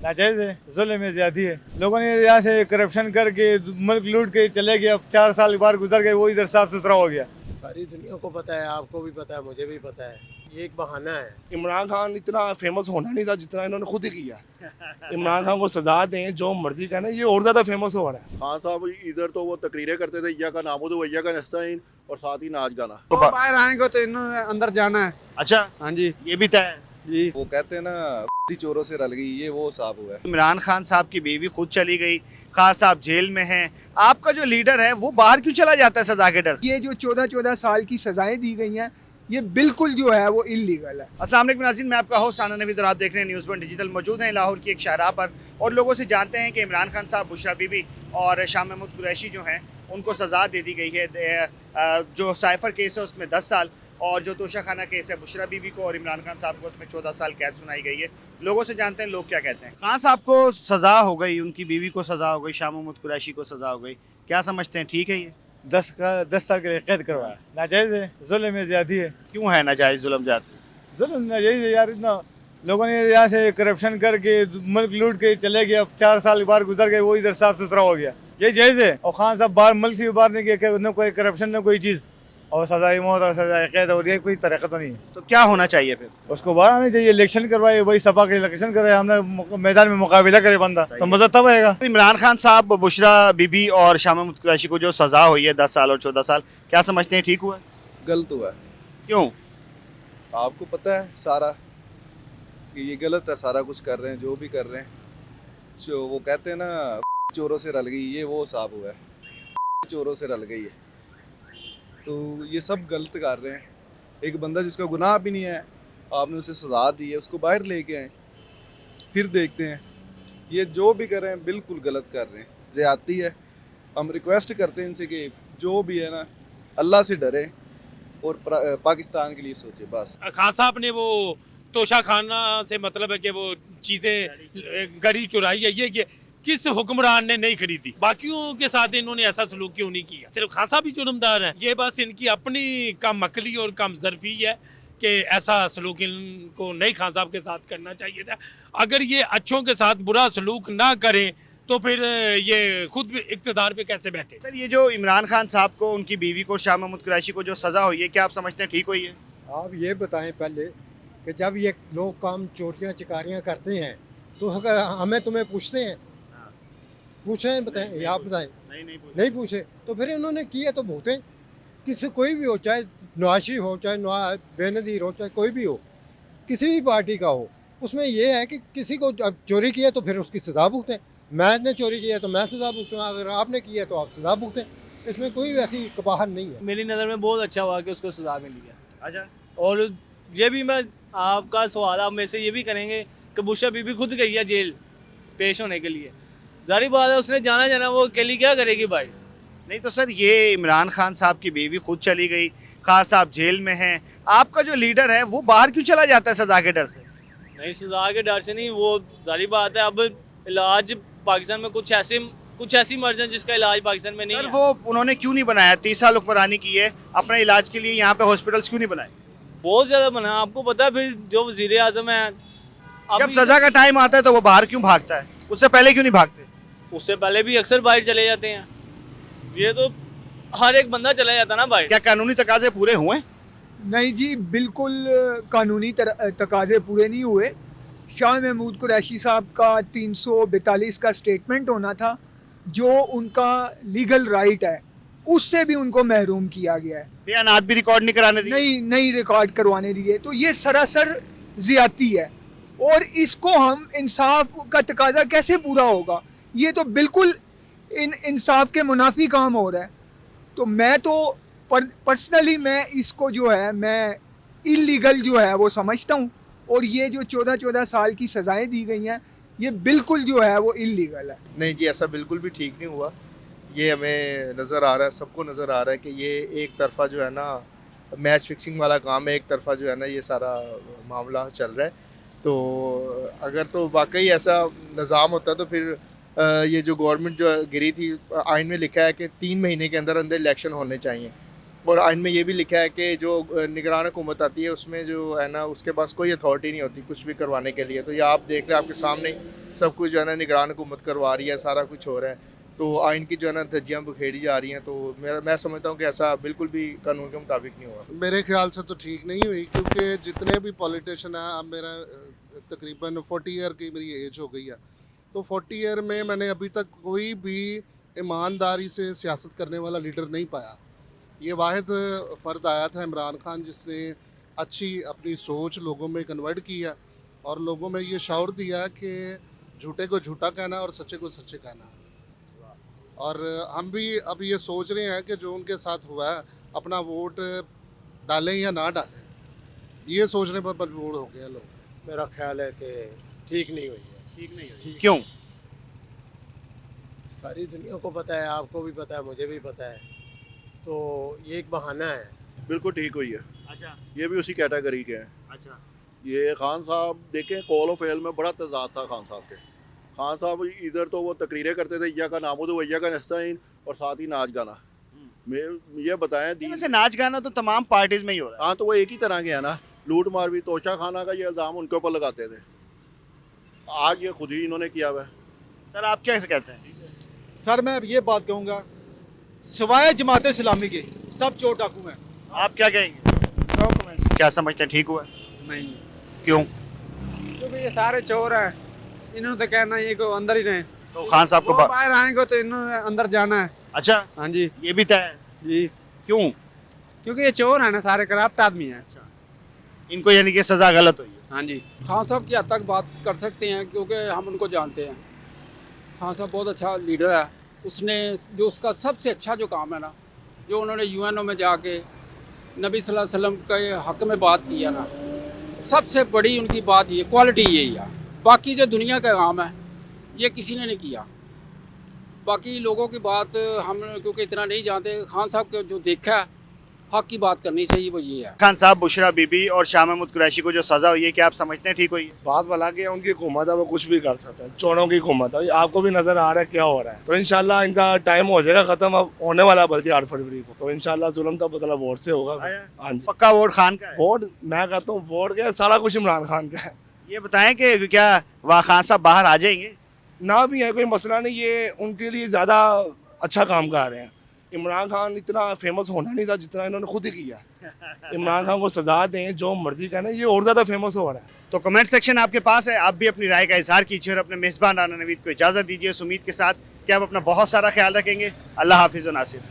नाजायज है, जुल्म है, ज्यादती है। लोगों ने यहाँ से करप्शन करके मुल्क लूट के चले गए, अब 4 साल बार गुजर गए, वो इधर साफ सुथरा हो गया। सारी दुनिया को पता है, आपको भी पता है, मुझे भी पता है, ये एक बहाना है। इमरान खान इतना फेमस होना नहीं था जितना इन्होंने खुद ही किया। इमरान खान को सजा दें, जो मर्जी कहना, ये और ज़्यादा फेमस हो रहा है। खान साहब इधर तो वो तकरीरें करते थे, या का नामुद वैया का नस्ताइन, और साथ ही नाच गाना। तो बाहर आएंगे तो इन्होंने अंदर जाना है। अच्छा, हाँ जी, ये भी तय है जी। वो कहते हैं ना चोरों से रल गई, ये वो साहब हुआ है। इमरान खान साहब की बीवी खुद चली गई, खान साहब जेल में हैं, आपका जो लीडर है वो बाहर क्यों चला जाता है सजा के डर से? ये जो 14-14 साल की सजाएं दी गई हैं, ये बिल्कुल जो है वो इलीगल है। अस्सलाम वालेकुम नाज़रीन, मैं आपका होस्ट साना नवीद और आप देख रहे हैं न्यूज़ वन डिजिटल। मौजूद हैं लाहौर की एक शाहराह पर और लोगों से जानते हैं कि इमरान खान साहब, बुशरा बीबी और शाह महमूद कुरैशी जो हैं उनको सज़ा दे दी गई है। जो साइफर केस है उसमें 10 साल और जो तोशा खाना केस है बुशरा बीबी को और इमरान खान साहब को उसमें 14 साल कैद सुनाई गई है। लोगों से जानते हैं लोग क्या कहते हैं। खान साहब को सज़ा हो गई, उनकी बीवी को सज़ा हो गई, शाह महमूद कुरैशी को सज़ा हो गई, क्या समझते हैं, ठीक है ये? 10 साल के लिए कैद करवाया, नाजायज है, जुल्म है, ज्यादती है। क्यों है नाजायज़ जुल्म जाती? जुल्म नाजायज है यार, इतना लोगों ने यहाँ से करप्शन करके मुल्क लूट के चले गए, अब 4 साल बार गुजर गए, वो इधर साफ सुथरा हो गया, ये जायज़ है। और खान साहब बाहर मुल्क से बाहर नहीं गए, न कोई करप्शन न कोई चीज़, और सजाए मौत और सजाए कैद, और ये कोई तरीका तो नहीं है। तो क्या होना चाहिए फिर? उसको बाहर आना चाहिए, इलेक्शन करवाए, वही सपा के इलेक्शन करवाए, हमने मैदान में मुकाबला करे बंदा, तो मजा तब आएगा। इमरान खान साहब, बुशरा बीबी और शाह महमूद कुरैशी को जो सज़ा हुई है 10 साल और 14 साल, क्या समझते हैं, ठीक हुआ है? गलत हुआ है। क्यों? आपको पता है सारा कि ये गलत है, सारा कुछ कर रहे हैं, जो भी कर रहे हैं। जो वो कहते हैं ना चोरों से रल गई, ये वो साहब हुआ है, चोरों से रल गई है। तो ये सब गलत कर रहे हैं। एक बंदा जिसका गुनाह भी नहीं है, आपने उसे सजा दी है, उसको बाहर लेके आए, फिर देखते हैं। ये जो भी कर रहे हैं बिल्कुल गलत कर रहे हैं, ज़्यादती है। हम रिक्वेस्ट करते हैं इनसे कि जो भी है ना, अल्लाह से डरे और पाकिस्तान के लिए सोचे बस। खान साहब ने वो तोशा खाना से मतलब है कि वो चीज़ें गरी चुराई है, ये किस हुक्मरान ने नहीं खरीदी? बाकियों के साथ इन्होंने ऐसा सलूक क्यों नहीं किया? सिर्फ खान साहब ही जुर्मदार हैं? ये बस इनकी अपनी कम अकली और कम ज़र्फी है कि ऐसा सलूक इनको नहीं खान साहब के साथ करना चाहिए था। अगर ये अच्छों के साथ बुरा सलूक ना करें तो फिर ये खुद भी इक़्तिदार पे कैसे बैठे? सर, ये जो इमरान खान साहब को, उनकी बीवी को, शाह महमूद कुरैशी को जो सज़ा हुई है, क्या आप समझते हैं ठीक हुई है? आप ये बताएं पहले कि जब ये लोग काम चोरियां चिकारियां करते हैं तो हमें तुम्हें पूछते हैं, पूछे हैं, बताएं, आप बताएं, नहीं पूछे तो फिर इन्होंने किया तो भुगते। किसी कोई भी हो, चाहे नवाज शरीफ हो, चाहे बेनज़ीर हो, चाहे कोई भी हो, किसी भी पार्टी का हो, उसमें यह है कि किसी को अब चोरी किया तो फिर उसकी सज़ा भुगतें। मैंने चोरी किया तो मैं सज़ा भुगतूँ, अगर आपने किया तो आप सज़ा भुगतें। इसमें कोई वैसी कबाहत नहीं है। मेरी नज़र में बहुत अच्छा हुआ कि उसको सज़ा मिली है। अच्छा, और ये भी मैं आपका सवाल आप में से ये भी करेंगे कि बुशरा बीबी खुद गई है जेल पेश होने के लिए। जारी बात है, उसने जाना वो अकेली क्या करेगी भाई? नहीं तो सर, ये इमरान खान साहब की बीवी खुद चली गई, खान साहब जेल में हैं, आपका जो लीडर है वो बाहर क्यों चला जाता है सजा के डर से? नहीं, सज़ा के डर से नहीं, वो जारी बात है। अब इलाज पाकिस्तान में कुछ ऐसी मर्ज हैं जिसका इलाज पाकिस्तान में नहीं सर, है। वो उन्होंने क्यों नहीं बनाया? 30 साल हुक्मरानी की है, अपने इलाज के लिए यहाँ पे हॉस्पिटल्स क्यों नहीं बनाए? बहुत ज़्यादा बना, आपको पता है। फिर जो वज़ीर आज़म है, जब सजा का टाइम आता है तो वो बाहर क्यों भागता है? उससे पहले क्यों नहीं भागते? उससे पहले भी अक्सर बाहर चले जाते हैं। ये तो हर एक बंदा चला जाता ना बाहर। क्या कानूनी तकाजे पूरे हुए? नहीं जी, बिल्कुल कानूनी तकाजे पूरे नहीं हुए। शाह महमूद कुरैशी साहब का 342 का स्टेटमेंट होना था, जो उनका लीगल राइट है, उससे भी उनको महरूम किया गया है। बयानात भी रिकॉर्ड नहीं कराने दिए? नहीं रिकॉर्ड करवाने दिए। तो ये सरासर ज़्यादती है और इसको हम इंसाफ का तकाजा कैसे पूरा होगा? ये तो बिल्कुल इंसाफ के मुनाफी काम हो रहा है। तो मैं तो पर्सनली मैं इसको जो है मैं इलीगल जो है वो समझता हूँ। और ये जो 14-14 साल की सज़ाएं दी गई हैं, ये बिल्कुल जो है वो इलीगल है। नहीं जी, ऐसा बिल्कुल भी ठीक नहीं हुआ। ये हमें नज़र आ रहा है, सबको नज़र आ रहा है कि ये एक तरफा जो है ना मैच फिक्सिंग वाला काम है, एक तरफा जो है ना ये सारा मामला चल रहा है। तो अगर तो वाकई ऐसा निज़ाम होता तो फिर ये जो गवर्नमेंट जो गिरी थी, आइन में लिखा है कि 3 महीने के अंदर अंदर इलेक्शन होने चाहिए। और आइन में ये भी लिखा है कि जो निगरान हुकूमत आती है उसमें जो है ना उसके पास कोई अथॉरिटी नहीं होती कुछ भी करवाने के लिए। तो ये आप देख लें, आपके सामने सब कुछ जो है ना निगरान हुकूमत करवा रही है, सारा कुछ हो रहा है। तो आइन की जो है ना धज्जियाँ बखेड़ी जा रही हैं। तो मैं समझता हूँ कि ऐसा बिल्कुल भी कानून के मुताबिक नहीं हुआ। मेरे ख्याल से तो ठीक नहीं हुई, क्योंकि जितने भी पॉलिटिशियन हैं, अब मेरा तकरीबन 40 ईयर की मेरी एज हो गई है, तो 40 ईयर में मैंने अभी तक कोई भी ईमानदारी से सियासत करने वाला लीडर नहीं पाया। ये वाहिद फ़र्द आया था इमरान खान, जिसने अच्छी अपनी सोच लोगों में कन्वर्ट की है और लोगों में ये शौर दिया कि झूठे को झूठा कहना और सच्चे को सच्चे कहना। और हम भी अब ये सोच रहे हैं कि जो उनके साथ हुआ है, अपना वोट डालें या ना डालें, ये सोचने पर मजबूर हो गए लोग। मेरा ख्याल है कि ठीक नहीं हुई है। ठीक नहीं हुई। क्यों? सारी दुनिया को पता है, आपको भी पता है, मुझे भी पता है, तो ये एक बहाना है। बिल्कुल ठीक हुई है। अच्छा ये भी उसी कैटेगरी के हैं। अच्छा। ये खान साहब देखें, कॉल ऑफ फेल में बड़ा तजाद था खान साहब के। खान साहब इधर तो वो तकरीरें करते थे, या का नामुद वैया का नस्ताइन, और साथ ही नाच गाना। मैं ये बताएं दी वैसे नाच गाना तो तमाम पार्टीज में ही हो रहा है। हाँ, तो वो एक ही तरह के है ना। लूट मार भी तोशा खाना का ये इल्ज़ाम उनके ऊपर लगाते थे, आज ये खुद ही इन्होंने किया हुआ है। सर आप कैसे कहते हैं? सर मैं ये बात कहूँगा, सिवाय जमात इस्लामी के सब चोर डाकू हैं। आप क्या कहेंगे? क्या समझते हैं, ठीक हुआ? नहीं, क्यों? क्योंकि ये सारे चोर हैं, इन्होंने तो कहना ये को अंदर ही रहें। तो खान साहब को बाहर आएंगे तो इन्होंने अंदर जाना है। अच्छा, हाँ जी, ये भी तय है जी। क्यों? क्योंकि ये चोर है ना, सारे करप्ट आदमी हैं। इनको यानी कि सजा गलत हुई है। हाँ जी। खान साहब की हद तक बात कर सकते हैं, क्योंकि हम उनको जानते हैं। खान साहब बहुत अच्छा लीडर है। उसने जो उसका सबसे अच्छा जो काम है ना, जो उन्होंने यूएनओ में जाके नबी सल्लल्लाहु अलैहि वसल्लम के हक़ में बात किया ना, सबसे बड़ी उनकी बात ये क्वालिटी यही है। बाकी जो दुनिया का काम है ये किसी ने नहीं किया। बाकी लोगों की बात हम क्योंकि इतना नहीं जानते, खान साहब को जो देखा है हक़ की बात करनी चाहिए, वो ये है। खान साहब, बुशरा बीबी और शाह महमूद कुरैशी को जो सज़ा हुई है, क्या आप समझते हैं ठीक हुई है? बात भला के उनकी हुकूमत है, वो कुछ भी कर सकते हैं। चोरों की हुकूमत है, आपको भी नज़र आ रहा है क्या हो रहा है। तो इंशाल्लाह इनका टाइम हो जाएगा ख़त्म, अब होने वाला है बल्कि 8 फरवरी को। तो इंशाल्लाह जुल्म का बदला वोट से होगा। हाँ जी, पक्का वोट खान का है? वोट मैं कहता हूँ वोट क्या, सारा कुछ इमरान खान का है। ये बताएं कि क्या वाह खान साहब बाहर आ जाएंगे? ना भी है कोई मसला नहीं, ये उनके लिए ज़्यादा अच्छा काम कर रहे हैं। इमरान खान इतना फेमस होना नहीं था जितना इन्होंने खुद ही किया। इमरान खान को सजा दें, जो मर्जी कहना, ये और ज़्यादा फेमस हो रहा है। तो कमेंट सेक्शन आपके पास है, आप भी अपनी राय का इजहार कीजिए और अपने मेज़बान राना नवीद को इजाज़त दीजिए इस उम्मीद के साथ कि आप अपना बहुत सारा ख्याल रखेंगे। अल्लाह हाफिज़ व नासिर।